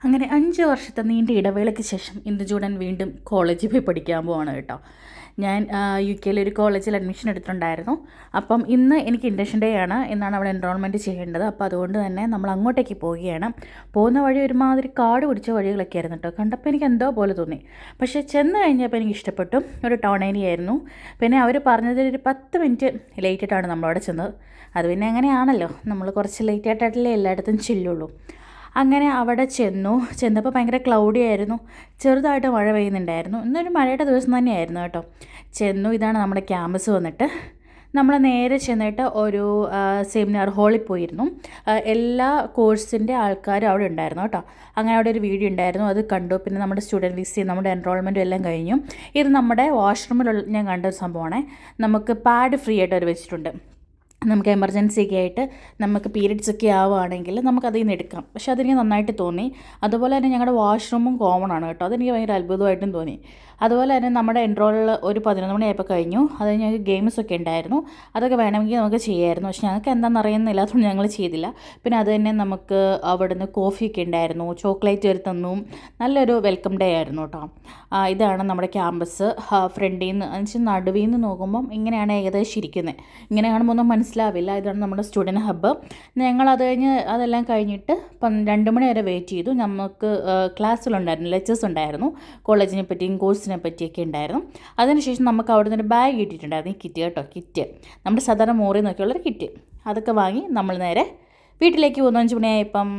അങ്ങനെ 5 വർഷത്തെ നീണ്ട ഇടവേളയ്ക്ക് ശേഷം ഇന്ദുചൂടൻ വീണ്ടും കോളേജിൽ പോയി പഠിക്കാൻ പോവാണ് കേട്ടോ. ഞാൻ UK ഒരു കോളേജിൽ അഡ്മിഷൻ എടുത്തിട്ടുണ്ടായിരുന്നു. അപ്പം ഇന്ന് എനിക്ക് ഇൻഡക്ഷൻ ഡേ ആണ്. ഇന്നാണ് അവിടെ എൻറോൾമെൻറ്റ് ചെയ്യേണ്ടത്. അപ്പോൾ അതുകൊണ്ട് തന്നെ നമ്മൾ അങ്ങോട്ടേക്ക് പോവുകയാണ്. പോകുന്ന വഴി ഒരുമാതിരി കാട് പിടിച്ച വഴികളൊക്കെ ആയിരുന്നു കേട്ടോ. കണ്ടപ്പോൾ എനിക്ക് എന്തോ പോലെ തോന്നി. പക്ഷേ ചെന്ന് കഴിഞ്ഞപ്പോൾ എനിക്ക് ഇഷ്ടപ്പെട്ടു. ഒരു ടൗൺ ഏരിയ ആയിരുന്നു. പിന്നെ അവർ പറഞ്ഞതിൽ ഒരു 10 മിനിറ്റ് ലേറ്റായിട്ടാണ് നമ്മളവിടെ ചെന്നത്. അത് പിന്നെ അങ്ങനെയാണല്ലോ, നമ്മൾ കുറച്ച് ലേറ്റായിട്ടല്ലേ എല്ലായിടത്തും ചെല്ലുള്ളൂ. അങ്ങനെ അവിടെ ചെന്നപ്പോൾ ഭയങ്കര ക്ലൗഡി ആയിരുന്നു. ചെറുതായിട്ട് മഴ പെയ്യുന്നുണ്ടായിരുന്നു. ഇന്നൊരു മഴയുടെ ദിവസം തന്നെയായിരുന്നു കേട്ടോ. ഇതാണ് നമ്മുടെ ക്യാമ്പസ് വന്നിട്ട്. നമ്മൾ നേരെ ചെന്നിട്ട് ഒരു സെമിനാർ ഹാളിൽ പോയിരുന്നു. എല്ലാ കോഴ്സിൻ്റെ ആൾക്കാരും അവിടെ ഉണ്ടായിരുന്നു കേട്ടോ. അങ്ങനെ അവിടെ ഒരു വീഡിയോ ഉണ്ടായിരുന്നു, അത് കണ്ടു. പിന്നെ നമ്മുടെ സ്റ്റുഡൻറ്റ് വിസയും നമ്മുടെ എൻറോൾമെൻറ്റും എല്ലാം കഴിഞ്ഞു. ഇത് നമ്മുടെ വാഷ്റൂമിലുള്ള ഞാൻ കണ്ട ഒരു സംഭവമാണ്. നമുക്ക് പാഡ് ഫ്രീ ആയിട്ട് അവർ വെച്ചിട്ടുണ്ട്. നമുക്ക് എമർജൻസി ഒക്കെ ആയിട്ട് നമുക്ക് പീരിയഡ്സ് ഒക്കെ ആവുകയാണെങ്കിൽ നമുക്കതിൽ നിന്ന് എടുക്കാം. പക്ഷേ അതെനിക്ക് നന്നായിട്ട് തോന്നി. അതുപോലെ തന്നെ ഞങ്ങളുടെ വാഷ്റൂമും കോമൺ ആണ് കേട്ടോ. അതെനിക്ക് ഭയങ്കര അത്ഭുതമായിട്ടും തോന്നി. അതുപോലെ തന്നെ നമ്മുടെ എൻറോളിൽ ഒരു 11 മണിയായപ്പോൾ കഴിഞ്ഞു. അത് ഞങ്ങൾക്ക് ഗെയിംസൊക്കെ ഉണ്ടായിരുന്നു. അതൊക്കെ വേണമെങ്കിൽ നമുക്ക് ചെയ്യാമായിരുന്നു. പക്ഷേ ഞങ്ങൾക്ക് എന്താണെന്ന് അറിയുന്നില്ല, അതുകൊണ്ട് ഞങ്ങൾ ചെയ്തില്ല. പിന്നെ അത് തന്നെ നമുക്ക് അവിടുന്ന് കോഫിയൊക്കെ ഉണ്ടായിരുന്നു, ചോക്ലേറ്റ് വരെ തന്നു. നല്ലൊരു വെൽക്കം ഡേ ആയിരുന്നു കേട്ടോ. ഇതാണ് നമ്മുടെ ക്യാമ്പസ്. ഫ്രണ്ടിൽ നിന്ന് എന്നുവെച്ചാൽ നടുവിൽ നിന്ന് നോക്കുമ്പം ഇങ്ങനെയാണ് ഏകദേശം ഇരിക്കുന്നത്. ഇങ്ങനെ കാണുമ്പോൾ ഒന്നും മനസ്സിലാവില്ല. ഇതാണ് നമ്മുടെ സ്റ്റുഡൻറ്റ് ഹബ്ബ്. ഞങ്ങളത് കഴിഞ്ഞ് അതെല്ലാം കഴിഞ്ഞിട്ട് 2 മണി വരെ വെയിറ്റ് ചെയ്തു. നമുക്ക് ക്ലാസ്സുകളുണ്ടായിരുന്നു, ലെക്ചേഴ്സ് ഉണ്ടായിരുന്നു, കോളേജിനെ പറ്റിയും കോഴ്സിനെ പറ്റിയൊക്കെ ഉണ്ടായിരുന്നു. അതിനുശേഷം നമുക്ക് അവിടെ നിന്ന് ഒരു ബാഗ് കിട്ടിയിട്ടുണ്ടായിരുന്നു. ഈ കിറ്റ് കേട്ടോ, കിറ്റ് നമ്മുടെ സാധാരണ മോറിൽ നോക്കിയുള്ളൊരു കിറ്റ്. അതൊക്കെ വാങ്ങി നമ്മൾ നേരെ വീട്ടിലേക്ക് പോകുന്നു. 5 മണിയായപ്പം